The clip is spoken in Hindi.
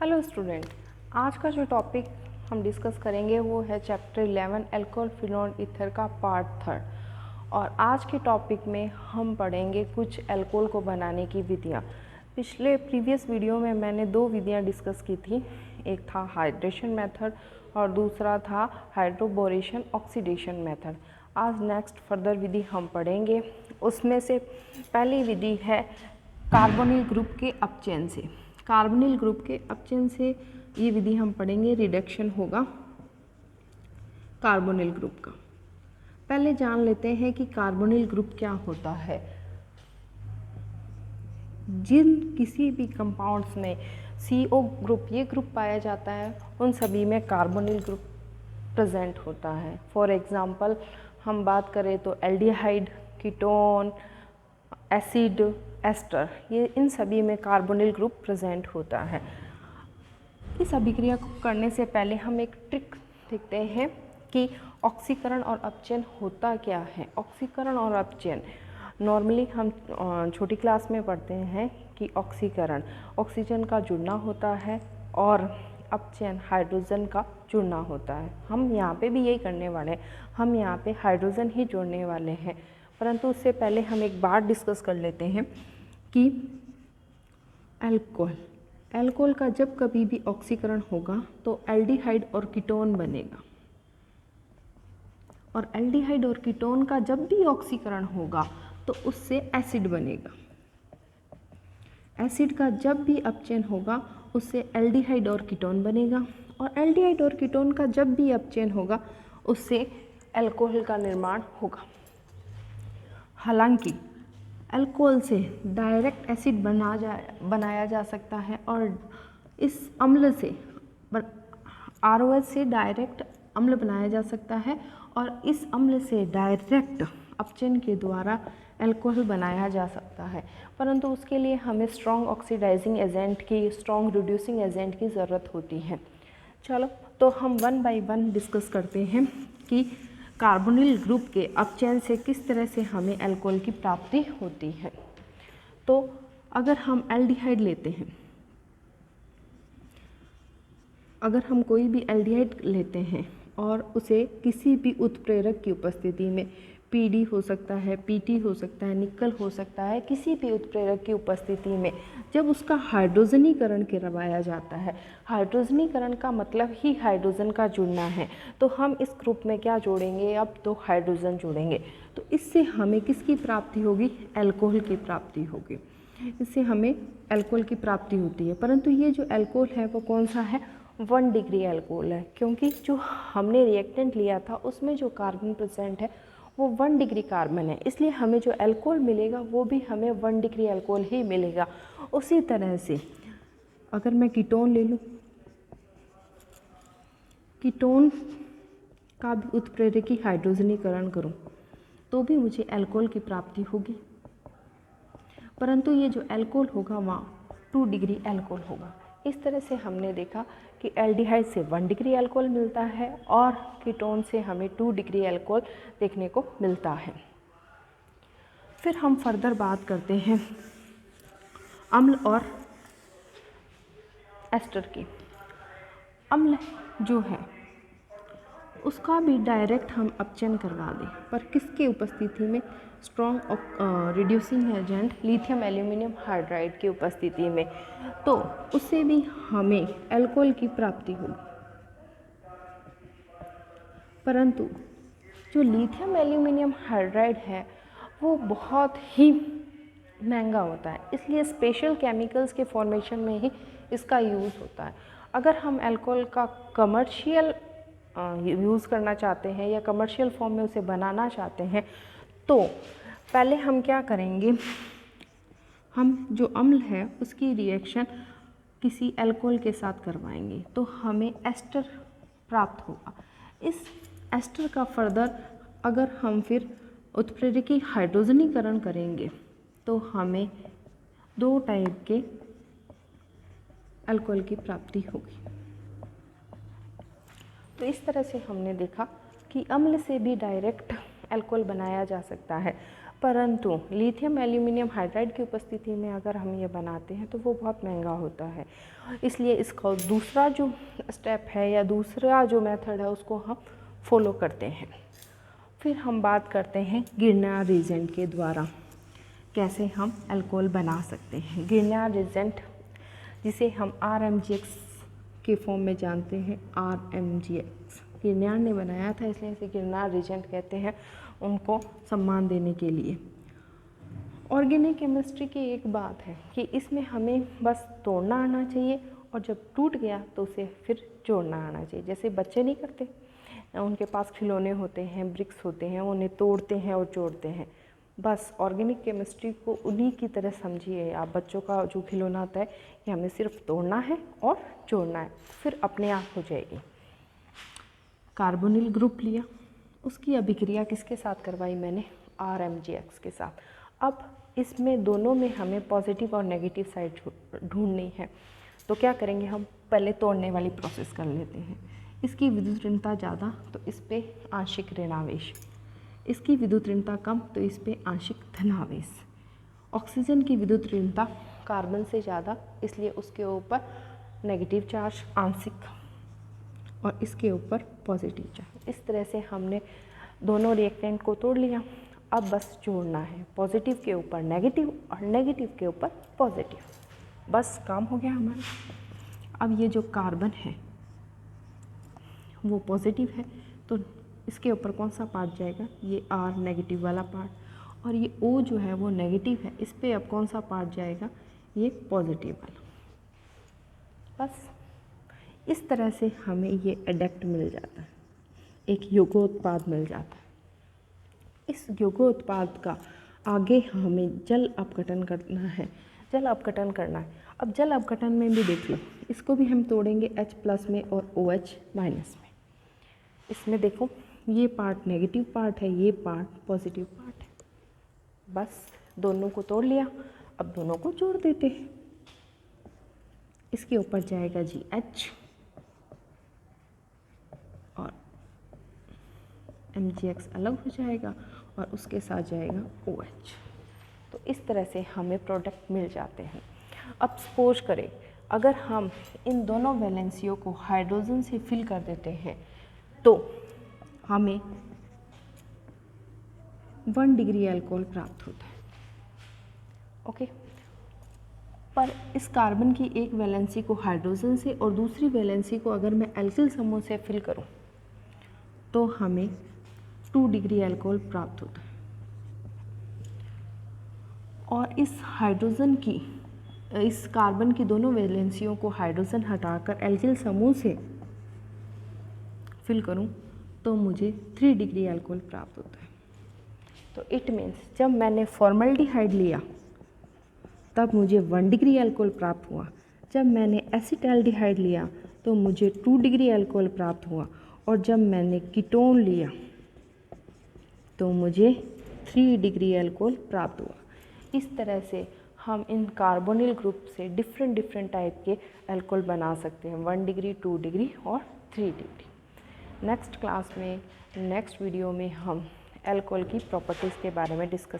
हेलो स्टूडेंट, आज का जो टॉपिक हम डिस्कस करेंगे वो है चैप्टर 11 अल्कोहल फिनोल ईथर का पार्ट 3। और आज के टॉपिक में हम पढ़ेंगे कुछ अल्कोहल को बनाने की विधियाँ। प्रीवियस वीडियो में मैंने दो विधियाँ डिस्कस की थी, एक था हाइड्रेशन मेथड और दूसरा था हाइड्रोबोरेशन ऑक्सीडेशन मेथड। आज नेक्स्ट फर्दर विधि हम पढ़ेंगे। उसमें से पहली विधि है कार्बोनिल ग्रुप के अपचयन से। कार्बोनिल ग्रुप के अपचयन से ये विधि हम पढ़ेंगे, रिडक्शन होगा कार्बोनिल ग्रुप का। पहले जान लेते हैं कि कार्बोनिल ग्रुप क्या होता है। जिन किसी भी कंपाउंड्स में CO ग्रुप ये ग्रुप पाया जाता है उन सभी में कार्बोनिल ग्रुप प्रेजेंट होता है। फॉर एग्जांपल हम बात करें तो एल्डिहाइड, कीटोन, एसिड, एस्टर, ये इन सभी में कार्बोनिल ग्रुप प्रेजेंट होता है। इस अभिक्रिया को करने से पहले हम एक ट्रिक देखते हैं कि ऑक्सीकरण और अपचयन होता क्या है। ऑक्सीकरण और अपचयन नॉर्मली हम छोटी क्लास में पढ़ते हैं कि ऑक्सीकरण ऑक्सीजन का जुड़ना होता है और अपचयन हाइड्रोजन का जुड़ना होता है। हम यहाँ पे भी यही करने वाले हैं, हम यहाँ पे हाइड्रोजन ही जोड़ने वाले हैं। परंतु उससे पहले हम एक बात डिस्कस कर लेते हैं कि अल्कोहल का जब कभी भी ऑक्सीकरण होगा तो एल्डिहाइड और कीटोन बनेगा, और एल्डिहाइड और कीटोन का जब भी ऑक्सीकरण होगा तो उससे एसिड बनेगा। एसिड का जब भी अपचयन होगा उससे एल्डिहाइड और कीटोन बनेगा, और एल्डिहाइड और कीटोन का जब भी अपचयन होगा उससे अल्कोहल का निर्माण होगा। हालांकि अल्कोहल से डायरेक्ट एसिड बनाया जा सकता है, और इस अम्ल से ROH से डायरेक्ट अम्ल बनाया जा सकता है, और इस अम्ल से डायरेक्ट अपचयन के द्वारा अल्कोहल बनाया जा सकता है। परंतु उसके लिए हमें स्ट्रॉन्ग ऑक्सीडाइजिंग एजेंट की, स्ट्रॉन्ग रिड्यूसिंग एजेंट की ज़रूरत होती है। चलो तो हम वन बाय वन डिस्कस करते हैं कि कार्बोनिल ग्रुप के अपचयन से किस तरह से हमें अल्कोहल की प्राप्ति होती है। तो अगर हम एल्डिहाइड लेते हैं, अगर हम कोई भी एल्डिहाइड लेते हैं और उसे किसी भी उत्प्रेरक की उपस्थिति में, PD हो सकता है, PT हो सकता है, निकल हो सकता है, किसी भी उत्प्रेरक की उपस्थिति में जब उसका हाइड्रोजनीकरण करवाया जाता है, हाइड्रोजनीकरण का मतलब ही हाइड्रोजन का जुड़ना है, तो हम इस ग्रुप में क्या जोड़ेंगे, अब तो हाइड्रोजन जोड़ेंगे। तो इससे हमें किसकी प्राप्ति होगी, अल्कोहल की प्राप्ति होगी। इससे हमें अल्कोहल की प्राप्ति होती है। परंतु ये जो अल्कोहल है वो कौन सा है, 1 डिग्री अल्कोहल है, क्योंकि जो हमने रिएक्टेंट लिया था उसमें जो कार्बन प्रेजेंट है वो 1 डिग्री कार्बन है, इसलिए हमें जो अल्कोहल मिलेगा वो भी हमें 1 डिग्री अल्कोहल ही मिलेगा। उसी तरह से अगर मैं कीटोन ले लूँ, कीटोन का भी उत्प्रेरकी हाइड्रोजनीकरण करूँ तो भी मुझे अल्कोहल की प्राप्ति होगी। परंतु ये जो अल्कोहल होगा वहाँ 2 डिग्री अल्कोहल होगा। इस तरह से हमने देखा कि एल्डिहाइड से 1 डिग्री अल्कोहल मिलता है और कीटोन से हमें 2 डिग्री अल्कोहल देखने को मिलता है। फिर हम फर्दर बात करते हैं अम्ल और एस्टर की। अम्ल जो है उसका भी डायरेक्ट हम अपचयन करवा दें, पर किसके उपस्थिति में, strong reducing agent lithium aluminium hydride की उपस्थिति में, तो उससे भी हमें अल्कोहल की प्राप्ति होगी। परंतु जो लिथियम एल्यूमिनियम हाइड्राइड है वो बहुत ही महंगा होता है, इसलिए स्पेशल केमिकल्स के फॉर्मेशन में ही इसका यूज़ होता है। अगर हम अल्कोहल का कमर्शियल यूज़ करना चाहते हैं या कमर्शियल फॉर्म में उसे बनाना चाहते हैं तो पहले हम क्या करेंगे, हम जो अम्ल है उसकी रिएक्शन किसी अल्कोहल के साथ करवाएंगे तो हमें एस्टर प्राप्त होगा। इस एस्टर का फर्दर अगर हम फिर उत्प्रेरकी हाइड्रोजनीकरण करेंगे तो हमें 2 टाइप के अल्कोहल की प्राप्ति होगी। तो इस तरह से हमने देखा कि अम्ल से भी डायरेक्ट अल्कोहल बनाया जा सकता है, परंतु लिथियम एल्यूमिनियम हाइड्राइड की उपस्थिति में अगर हम ये बनाते हैं तो वो बहुत महंगा होता है। इसलिए इसका दूसरा जो स्टेप है या दूसरा जो मेथड है उसको हम फॉलो करते हैं। फिर हम बात करते हैं गिरनार रिजेंट के द्वारा कैसे हम अल्कोहल बना सकते हैं। गिरनार रिजेंट जिसे हम RMGX के फॉर्म में जानते हैं, RMGX गिरनार ने बनाया था, इसलिए इसे गिरनार रिजेंट कहते हैं, उनको सम्मान देने के लिए। ऑर्गेनिक केमिस्ट्री की एक बात है कि इसमें हमें बस तोड़ना आना चाहिए और जब टूट गया तो उसे फिर जोड़ना आना चाहिए। जैसे बच्चे नहीं करते, उनके पास खिलौने होते हैं, ब्रिक्स होते हैं, उन्हें तोड़ते हैं और जोड़ते हैं। बस ऑर्गेनिक केमिस्ट्री को उन्हीं की तरह समझिए आप। बच्चों का जो खिलौना होता है कि हमें सिर्फ तोड़ना है और जोड़ना है, फिर अपने आप हो जाएगी। कार्बोनिल ग्रुप लिया, उसकी अभिक्रिया किसके साथ करवाई मैंने, RMGX के साथ। अब इसमें दोनों में हमें पॉजिटिव और नेगेटिव साइड ढूंढनी है, तो क्या करेंगे हम, पहले तोड़ने वाली प्रोसेस कर लेते हैं। इसकी विद्युत ऋणता ज़्यादा तो इस पे आंशिक ऋणावेश, इसकी विद्युत ऋणता कम तो इस पे आंशिक धनावेश। ऑक्सीजन की विद्युत ऋणता कार्बन से ज़्यादा, इसलिए उसके ऊपर नेगेटिव चार्ज आंशिक और इसके ऊपर पॉजिटिव चार्ज। इस तरह से हमने दोनों रिएक्टेंट को तोड़ लिया। अब बस जोड़ना है, पॉजिटिव के ऊपर नेगेटिव और नेगेटिव के ऊपर पॉजिटिव, बस काम हो गया हमारा। अब ये जो कार्बन है वो पॉजिटिव है तो इसके ऊपर कौन सा पार्ट जाएगा, ये R नेगेटिव वाला पार्ट, और ये O जो है वो नेगेटिव है, इस पे अब कौन सा पार्ट जाएगा, ये पॉजिटिव वाला। बस इस तरह से हमें ये एडक्ट मिल जाता है, एक युग्मोत्पाद मिल जाता है। इस युग्मोत्पाद का आगे हमें जल अपघटन करना है, जल अपघटन करना है। अब जल अपघटन में भी देख लो, इसको भी हम तोड़ेंगे H+ में और OH- में। इसमें देखो ये पार्ट नेगेटिव पार्ट है, ये पार्ट पॉजिटिव पार्ट है। बस दोनों को तोड़ लिया, अब दोनों को जोड़ देते हैं। इसके ऊपर जाएगा GH और MgX अलग हो जाएगा और उसके साथ जाएगा OH। तो इस तरह से हमें प्रोडक्ट मिल जाते हैं। अब सपोज करें अगर हम इन दोनों वैलेंसियों को हाइड्रोजन से फिल कर देते हैं तो हमें 1 डिग्री अल्कोहल प्राप्त होता है। ओके, पर इस कार्बन की एक वैलेंसी को हाइड्रोजन से और दूसरी वैलेंसी को अगर मैं एल्किल समूह से फिल करूं तो हमें 2 डिग्री अल्कोहल प्राप्त होता है। और इस हाइड्रोजन की, इस कार्बन की दोनों वैलेंसियों को हाइड्रोजन हटाकर एल्किल समूह से फिल करूं तो मुझे 3 डिग्री अल्कोहल प्राप्त होता है। तो इट मीन्स जब मैंने फॉर्मल्डिहाइड लिया तब मुझे 1 डिग्री अल्कोहल प्राप्त हुआ, जब मैंने एसिटाल्डिहाइड लिया तो मुझे 2 डिग्री अल्कोहल प्राप्त हुआ, और जब मैंने कीटोन लिया तो मुझे 3 डिग्री अल्कोहल प्राप्त हुआ। इस तरह से हम इन कार्बोनिल ग्रुप से डिफरेंट टाइप के अल्कोहल बना सकते हैं, 1 डिग्री, 2 डिग्री और 3 डिग्री। नेक्स्ट क्लास में, नेक्स्ट वीडियो में हम अल्कोहल की प्रॉपर्टीज़ के बारे में डिस्कस